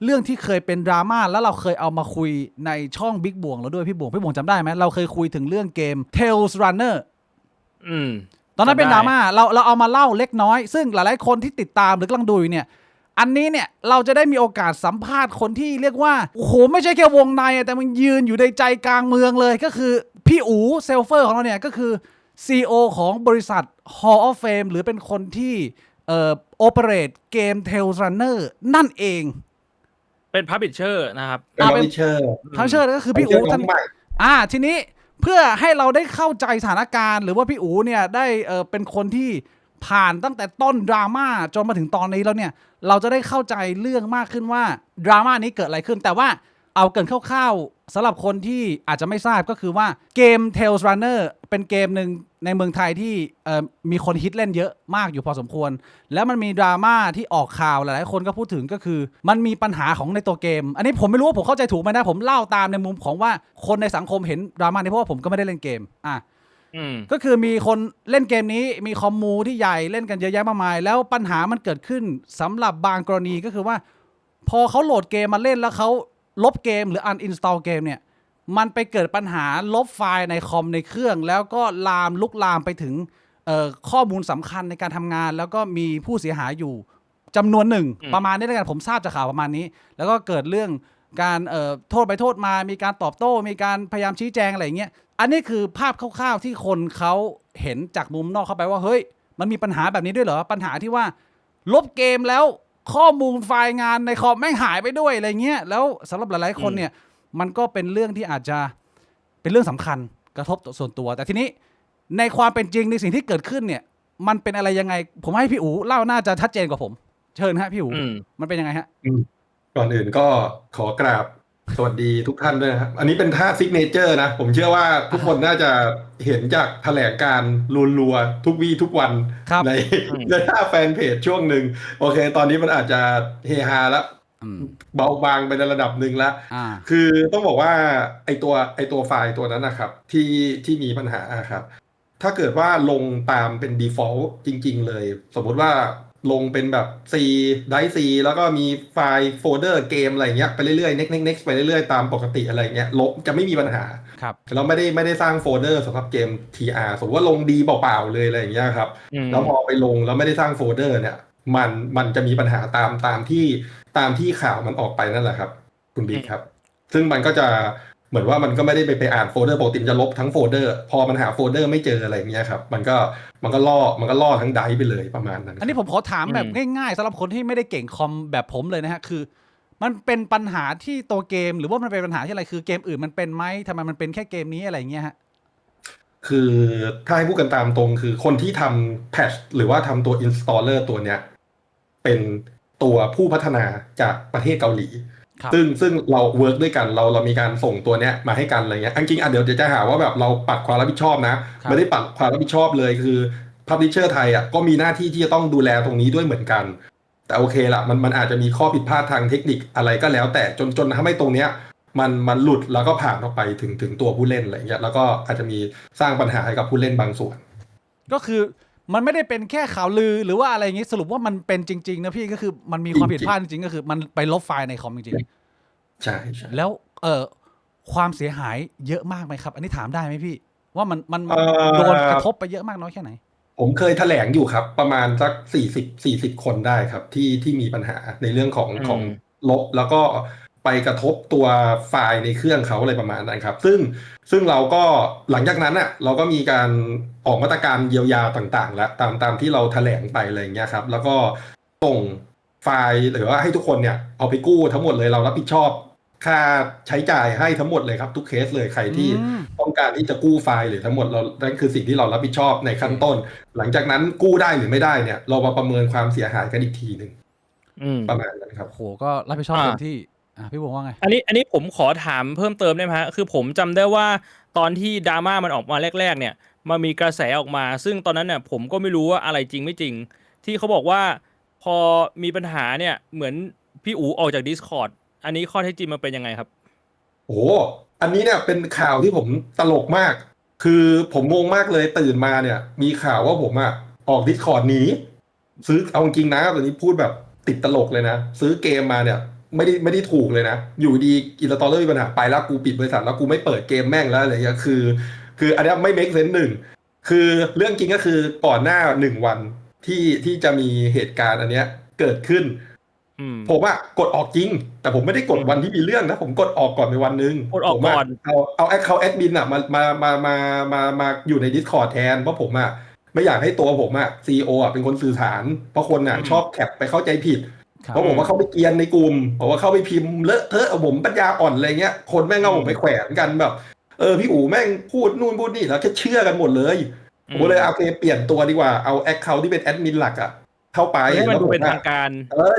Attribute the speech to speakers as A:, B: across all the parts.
A: เรื่องที่เคยเป็นดราม่าแล้วเราเคยเอามาคุยในช่องบิ๊กบวงแล้วด้วยพี่บวงจำได้ไหมเราเคยคุยถึงเรื่องเกม Tales Runner
B: อืม
A: ตอนนั้นเป็นดราม่าเราเอามาเล่าเล็กน้อยซึ่งหลายๆคนที่ติดตามหรือกำลังดูอยู่เนี่ยอันนี้เนี่ยเราจะได้มีโอกาสสัมภาษณ์คนที่เรียกว่าโอ้โหไม่ใช่แค่วงในแต่มันยืนอยู่ในใจกลางเมืองเลยก็คือพี่อู๋เซลเฟอร์ของเราเนี่ยก็คือ CEO ของบริษัท Hall of Fame หรือเป็นคนที่operate เกม Tales Runner นั่นเอง
B: เป็น publisher นะครับ
C: เป็น publisher
A: ก็คือพี่อู๋ท่านทีนี้เพื่อให้เราได้เข้าใจสถานการณ์หรือว่าพี่อู๋เนี่ยได้เป็นคนที่ผ่านตั้งแต่ต้นดราม่าจนมาถึงตอนนี้แล้วเนี่ยเราจะได้เข้าใจเรื่องมากขึ้นว่าดราม่านี้เกิดอะไรขึ้นแต่ว่าเอาเกินคร่าวๆสำหรับคนที่อาจจะไม่ทราบก็คือว่าเกม Tales Runner เป็นเกมหนึ่งในเมืองไทยที่มีคนฮิตเล่นเยอะมากอยู่พอสมควรแล้วมันมีดราม่าที่ออกข่าวหลายๆคนก็พูดถึงก็คือมันมีปัญหาของในตัวเกมอันนี้ผมไม่รู้ว่าผมเข้าใจถูกไหมนะผมเล่าตามในมุมของว่าคนในสังคมเห็นดราม่านี้เพราะว่าผมก็ไม่ได้เล่นเกมก็คือมีคนเล่นเกมนี้มีคอมมูที่ใหญ่เล่นกันเยอะแยะมากมายแล้วปัญหามันเกิดขึ้นสำหรับบางกรณีก็คือว่าพอเขาโหลดเกมมาเล่นแล้วเขาลบเกมหรือ uninstall เกมเนี่ยมันไปเกิดปัญหาลบไฟล์ในคอมในเครื่องแล้วก็ลุกลามไปถึงข้อมูลสำคัญในการทำงานแล้วก็มีผู้เสียหายอยู่จำนวนหนึ่งประมาณนี้แล้วกันผมทราบจากข่าวประมาณนี้แล้วก็เกิดเรื่องการโทษไปโทษมามีการตอบโต้มีการพยายามชี้แจงอะไรอย่างเงี้ยอันนี้คือภาพคร่าวๆที่คนเขาเห็นจากมุมนอกเข้าไปว่าเฮ้ยมันมีปัญหาแบบนี้ด้วยเหรอปัญหาที่ว่าลบเกมแล้วข้อมูลไฟล์งานในคอมแม่งหายไปด้วยอะไรเงี้ยแล้วสำหรับหลายๆคนเนี่ยมันก็เป็นเรื่องที่อาจจะเป็นเรื่องสำคัญกระทบต่อส่วนตัวแต่ทีนี้ในความเป็นจริงในสิ่งที่เกิดขึ้นเนี่ยมันเป็นอะไรยังไงผมให้พี่อู๋เล่าน่าจะชัดเจนกว่าผมเชิญฮะพี่อู๋มันเป็นยังไงฮะ
C: ก่อนอื่นก็ขอกราบสวัสดีทุกท่านด้วยนะครับอันนี้เป็นท่าซิกเนเจอร์นะผมเชื่อว่าทุกคนน่าจะเห็นจากแถลงการรัวๆทุกวี่ทุกวันในท่าแฟนเพจช่วงหนึ่งโอเคตอนนี้มันอาจจะเฮฮาแล้วเบาบางไปในระดับหนึ่งแล้วคือต้องบอกว่าไอตัวไฟล์ตัวนั้นนะครับที่มีปัญหาครับถ้าเกิดว่าลงตามเป็น default จริงๆเลยสมมุติว่าลงเป็นแบบ C ได C แล้วก็มีไฟล์โฟลเดอร์เกมอะไรเงี้ยไปเรื่อยๆ next ไปเรื่อยๆตามปกติอะไรเงี้ยลบจะไม่มีปัญหาเราไม่ได้สร้างโฟลเดอร์สำหรับเกม TR สมมติว่าลงดีเปล่าๆเลยอะไรอย่างเงี้ยครับแล้วพอไปลงแล้วไม่ได้สร้างโฟลเดอร์เนี่ยมันจะมีปัญหาตามที่ข่าวมันออกไปนั่นแหละครับคุณบิ๊กครับซึ่งมันก็จะเหมือนว่ามันก็ไม่ได้ไปอ่านโฟลเดอร์ปกติจะลบทั้งโฟลเดอร์พอมันหาโฟลเดอร์ไม่เจออะไรอย่างเงี้ยครับมันก็ล่อทั้งไดร์ไปเลยประมาณนั้น
A: อันนี้ผมขอถามแบบง่ายๆสำหรับคนที่ไม่ได้เก่งคอมแบบผมเลยนะฮะคือมันเป็นปัญหาที่ตัวเกมหรือว่ามันเป็นปัญหาที่อะไรคือเกมอื่นมันเป็นไหมทำไมมันเป็นแค่เกมนี้อะไรอย่างเงี้ยฮะ
C: คือถ้าให้พูดกันตามตรงคือคนที่ทำแพทช์หรือว่าทำตัว installer ตัวเนี้ยเป็นตัวผู้พัฒนาจากประเทศเกาหลีซึ่งเราเวิร์กด้วยกันเรามีการส่งตัวเนี้ยมาให้กันอะไรเงี้ยจริงเดี๋ยวจะหาว่าแบบเราปัดความรับผิดชอบนะไม่ได้ปัดความรับผิดชอบเลยคือพับลิเชอร์ไทยก็มีหน้าที่ที่จะต้องดูแลตรงนี้ด้วยเหมือนกันแต่โอเคละมันอาจจะมีข้อผิดพลาดทางเทคนิคอะไรก็แล้วแต่จนทำให้ตรงเนี้ยมันหลุดแล้วก็ผ่านออกไปถึงตัวผู้เล่นอะไรเงี้ยแล้วก็อาจจะมีสร้างปัญหาให้กับผู้เล่นบางส่วน
A: ก็คือมันไม่ได้เป็นแค่ข่าวลือหรือว่าอะไรอย่างงี้สรุปว่ามันเป็นจริงๆนะพี่ก็คือมันมีความผิดพลาดจริงๆก็คือมันไปลบไฟล์ในคอมจริง
C: ๆใช่
A: แล้วความเสียหายเยอะมากไหมครับอันนี้ถามได้ไหมพี่ว่ามันโดนกระทบไปเยอะมากน้อยแค่ไหน
C: ผมเคยแถลงอยู่ครับประมาณสัก40คนได้ครับที่มีปัญหาในเรื่องของลบแล้วก็ไปกระทบตัวไฟล์ในเครื่องเขาอะไรประมาณนั้นครับซึ่งเราก็หลังจากนั้นเราก็มีการออกมาตรการเยียวยาต่างๆแล้วตามที่เราแถลงไปอะไรอย่างเงี้ยครับแล้วก็ส่งไฟล์หรือว่าให้ทุกคนเนี่ยเอาไปกู้ทั้งหมดเลยเรารับผิดชอบค่าใช้จ่ายให้ทั้งหมดเลยครับทุกเคสเลยใครที่ต้องการที่จะกู้ไฟล์หรือทั้งหมดเรานั่นคือสิ่งที่เรารับผิดชอบในขั้นต้นหลังจากนั้นกู้ได้หรือไม่ได้เนี่ยเรามาประเมินความเสียหายกันอีกทีหนึ่งประมาณนั้นครับ
A: โหก็รับผิดชอบเต็มที่พี่วงว่าไง
B: อันนี้ผมขอถามเพิ่มเติมได้ไหมฮะคือผมจำได้ว่าตอนที่ดราม่ามันออกมาแรกๆเนี่ยมันมีกระแสออกมาซึ่งตอนนั้นเนี่ยผมก็ไม่รู้ว่าอะไรจริงไม่จริงที่เขาบอกว่าพอมีปัญหาเนี่ยเหมือนพี่อู๋ออกจาก Discord อันนี้ข้อเท็จจริงมันเป็นยังไงครับ
C: โอ้อันนี้เนี่ยเป็นข่าวที่ผมตลกมากคือผมงงมากเลยตื่นมาเนี่ยมีข่าวว่าผมออก Discord หนีซื้อเอาจริงนะตอนนี้พูดแบบติดตลกเลยนะซื้อเกมมาเนี่ย ไม่ได้ถูกเลยนะอยู่ดีอินสตอลเลอร์มีปัญหาไปแล้วกูปิดบริษัทแล้วกูไม่เปิดเกมแม่งแล้วอะไรเงี้ยคืออันเนี้ยไม่ make sense หนึ่งคือเรื่องจริงก็คือก่อนหน้า1 วันที่จะมีเหตุการณ์อันเนี้ยเกิดขึ้นผมอะกดออกจริงแต่ผมไม่ได้กดวันที่มีเรื่องนะผมกดออกก่อนไปวันนึง
B: กดออกก่อน
C: เอาเขาแอดมินอะมาอยู่ใน Discord แทนเพราะผมอะไม่อยากให้ตัวผมอะCEOอะเป็นคนสื่อสารเพราะคนอะชอบแคปไปเข้าใจผิดเพราะผมว่าเข้าไปเกรียนในกลุ่มผมว่าเข้าไปพิมพ์เลอะเทอะผมปัญญาอ่อนอะไรเงี้ยคนแม่งเอาผมไปแขวนกันแบบพี่อู๋แม่งพูดนู่นพูดนี่แล้วแค่เชื่อกันหมดเลยผมเลยโอเคเปลี่ยนตัวดีกว่าเอาแอคเคาท์ที่เป็นแอดมินหลักอะเข้าไป
B: ให้มันดูเป็นทางการ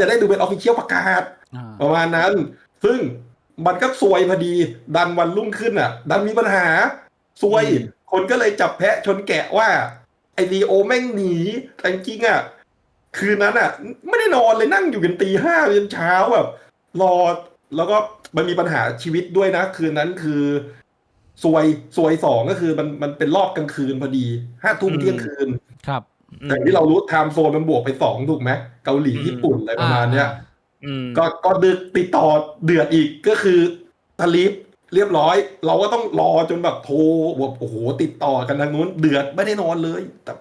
C: จะได้ดูเป็นออฟฟิเชียลประกาศประมาณนั้นซึ่งมันก็ซวยพอดีดันวันรุ่งขึ้นอ่ะดันมีปัญหาซวยคนก็เลยจับแพะชนแกะว่าไอลีโอแม่งหนีแต่จริงอ่ะคืนนั้นอ่ะไม่ได้นอนเลยนั่งอยู่กันตี 5จนเช้าแบบรอแล้วก็มันมีปัญหาชีวิตด้วยนะคืนนั้นคือซวย2ก็คือมันเป็นรอบกลางคืนพอดี5 ทุ่มเที่ยงคืน
A: ครับ
C: แต่ที่เรารู้ไทม์โซนมันบวกไป2ถูกไหมเกาหลีญี่ปุ่นอะไรประมาณเนี้ยก็ดึกติดต่อเดือดอีกก็คือทลิปเรียบร้อยเราก็ต้องรอจนแบบโทรแบบโอ้โหติดต่อกันทางนู้นเดือดไม่ได้นอนเลยแต่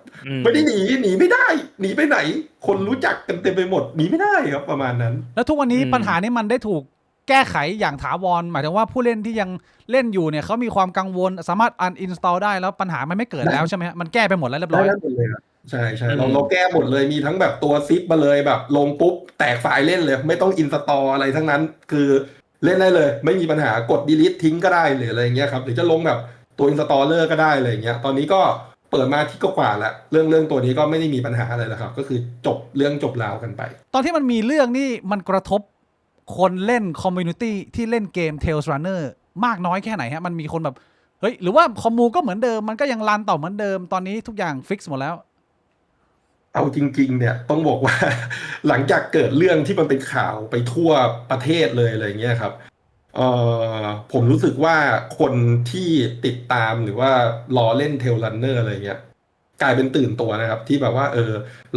C: ไม่ได้หนีไม่ได้หนีไปไหนคนรู้จักกันเต็มไปหมดหนีไม่ได้ครับประมาณนั้น
A: แล้วทุกวันนี้ปัญหานี้มันได้ถูกแก้ไขอย่างถาวรหมายถึงว่าผู้เล่นที่ยังเล่นอยู่เนี่ยเขามีความกังวลสามารถuninstall ได้แล้วปัญหามันไม่เกิดแล้วใช่ไหมฮะมันแก้ไปหมดแล้วเรียบร้อย
C: ใช่เราแก้หมดเลยมีทั้งแบบตัวซิปมาเลยแบบลงปุ๊บแตกไฟล์เล่นเลยไม่ต้องอินสตอลอะไรทั้งนั้นคือเล่นได้เลยไม่มีปัญหากด delete ทิ้งก็ได้หรืออะไรเงี้ยครับหรือจะลงแบบตัวอินสตอลเลอร์ก็ได้อะไรเงี้ยตอนนี้ก็เปิดมาที่กว่าแล้วเรื่องตัวนี้ก็ไม่ได้มีปัญหาอะไรแล้วครับก็คือจบเรื่องจบราวกันไป
A: ตอนที่มันมีเรื่องนี่มันกระทบคนเล่นคอมมูนิตี้ที่เล่นเกม Tales Runner มากน้อยแค่ไหนฮะมันมีคนแบบเฮ้ยหรือว่าคอมมูก็เหมือนเดิมมันก็ยังรันต่อเหมือนเดิมตอนนี้ทุกอย่างฟิกซ์หมดแล้ว
C: เอาจริงๆเนี่ยต้องบอกว่า หลังจากเกิดเรื่องที่มันเป็นข่าวไปทั่วประเทศเลยอะไรเงี้ยครับผมรู้สึกว่าคนที่ติดตามหรือว่ารอเล่นเทลรันเนอร์อะไรเงี้ยกลายเป็นตื่นตัวนะครับที่แบบว่า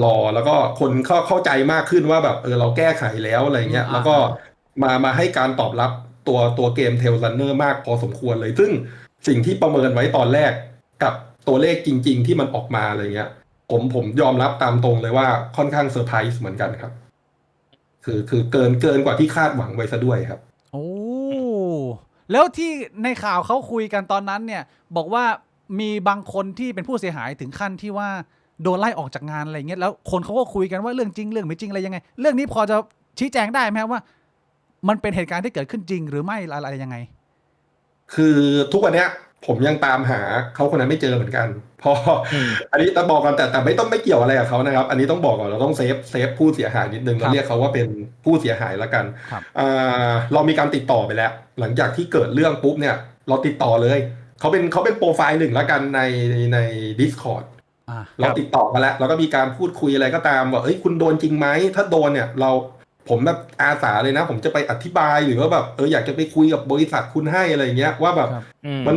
C: รอแล้วก็คนเข้าใจมากขึ้นว่าแบบเราแก้ไขแล้วอะไรเงี้ยแล้วก็มาให้การตอบรับตัวเกมเทลรันเนอร์มากพอสมควรเลยซึ่งสิ่งที่ประเมินไว้ตอนแรกกับตัวเลขจริงๆที่มันออกมาอะไรเงี้ยผมยอมรับตามตรงเลยว่าค่อนข้างเซอร์ไพรส์เหมือนกันครับคือเกินกว่าที่คาดหวังไว้ซะด้วยครับ
A: โอ้แล้วที่ในข่าวเขาคุยกันตอนนั้นเนี่ยบอกว่ามีบางคนที่เป็นผู้เสียหายถึงขั้นที่ว่าโดนไล่ออกจากงานอะไรเงี้ยแล้วคนเขาก็คุยกันว่าเรื่องจริงเรื่องไม่จริงอะไรยังไงเรื่องนี้พอจะชี้แจงได้ไหมว่ามันเป็นเหตุการณ์ที่เกิดขึ้นจริงหรือไม่อะไรยังไง
C: คือทุกวันเนี้ยผมยังตามหาเขาคนนั้นไม่เจอเหมือนกันพออันนี้ต้องบอกกันแต่ไม่เกี่ยวอะไรกับเขานะครับอันนี้ต้องบอกก่อนเราต้องเซฟผู้เสียหายนิดนึงเราเรียกเขาว่าเป็นผู้เสียหายละกันเรามีการติดต่อไปแล้วหลังจากที่เกิดเรื่องปุ๊บเนี่ยเราติดต่อเลยเขาเป็นโปรไฟล์หนึ่งละกันใน Discord เราติดต่อกันแล้วเราก็มีการพูดคุยอะไรก็ตามว่าคุณโดนจริงไหมถ้าโดนเนี่ยผมแบบอาสาเลยนะผมจะไปอธิบายหรือว่าแบบอยากจะไปคุยกับบริษัทคุณให้อะไรเงี้ยว่าแบบมัน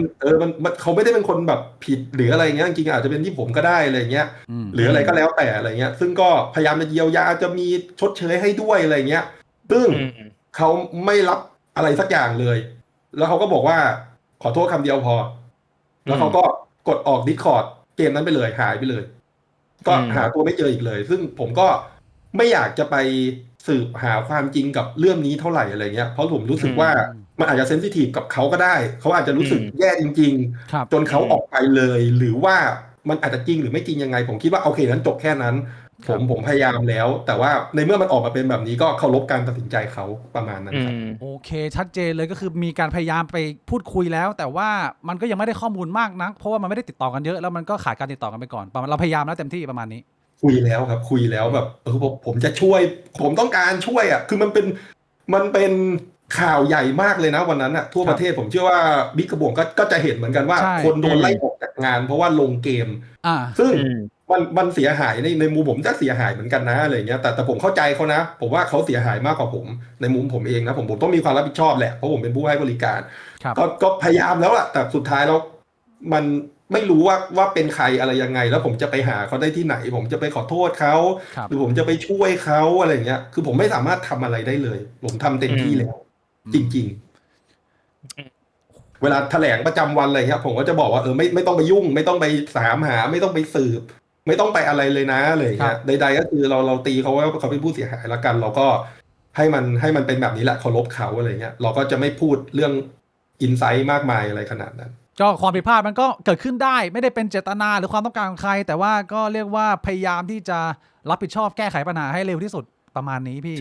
C: เขาไม่ได้เป็นคนแบบผิดหรืออะไรเงี้ยจริงๆอาจจะเป็นที่ผมก็ได้อะไรเงี้ยหรืออะไรก็แล้วแต่อะไรเงี้ยซึ่งก็พยายามจะเยียวยาจะมีชดเชยให้ด้วยอะไรเงี้ยซึ่งเขาไม่รับอะไรสักอย่างเลยแล้วเขาก็บอกว่าขอโทษคำเดียวพอแล้วเขาก็กดออก Discord เกมนั้นไปเลยหายไปเลยก็หาตัวไม่เจออีกเลยซึ่งผมก็ไม่อยากจะไปสืบหาความจริงกับเรื่องนี้เท่าไหร่อะไรเงี้ยเพราะผมรู้สึกว่ามันอาจจะเซนซิทีฟกับเขาก็ได้เขาอาจจะรู้สึกแย่จริงๆจนเขาออกไปเลยหรือว่ามันอาจจะจริงหรือไม่จริงยังไงผมคิดว่าโอเคนั้นจบแค่นั้นผมพยายามแล้วแต่ว่าในเมื่อมันออกมาเป็นแบบนี้ก็เคารพการตัดสินใจเขาประมาณนั้นครับ
A: โอเคชัดเจนเลยก็คือมีการพยายามไปพูดคุยแล้วแต่ว่ามันก็ยังไม่ได้ข้อมูลมากนักเพราะว่ามันไม่ได้ติดต่อกันเยอะแล้วมันก็ขาดการติดต่อกันไปก่อนเราพยายามแล้วเต็มที่ประมาณนี้
C: คุยแล้วครับคุยแล้วแบบผมจะช่วยผมต้องการช่วยคือมันเป็นข่าวใหญ่มากเลยนะวันนั้นอ่ะทั่วประเทศผมเชื่อว่าบิ๊กกระบวงก็จะเห็นเหมือนกันว่าคนโดนไล่ออกจากงานเพราะว่าลงเกมซึ่งมันเสียหายในมุมผมจะเสียหายเหมือนกันนะอะไรเงี้ยแต่ผมเข้าใจเขานะผมว่าเขาเสียหายมากกว่าผมในมุมผมเองนะผมต้องมีความรับผิดชอบแหละเพราะผมเป็นผู้ให้บริการก็พยายามแล้วล่ะแต่สุดท้ายแล้ว ไม่รู้ว่าเป็นใครอะไรยังไง แล้วผมจะไปหาเขาได้ที่ไหน ผมจะไปขอโทษเขาหรือผมจะไปช่วยเขาอะไรเงี้ยคือผมไม่สามารถทำอะไรได้เลย ผมทำเต็มที่แล้วจริงๆเวลาแถลงประจำวันอะไรเงี้ยผมก็จะบอกว่าไม่ต้องไปยุ่ง ไม่ต้องไปถามหาไม่ต้องไปสืบ ไม่ต้องไปอะไรเลยนะอะไรเงี้ยใดๆก็คือเราตีเขาว่าเขาเป็นผู้เสียหายแล้วกัน เราก็ให้มันเป็นแบบนี้แหละเคารพเขาอะไรเงี้ยเราก็จะไม่พูดเรื่องอินไซต์มากมายอะไรขนาดนั้น
A: ก็ความผิดพลาดมันก็เกิดขึ้นได้ไม่ได้เป็นเจตนาหรือความต้องการของใครแต่ว่าก็เรียกว่าพยายามที่จะรับผิดชอบแก้ไขปัญหาให้เร็วที่สุดประมาณนี้พี่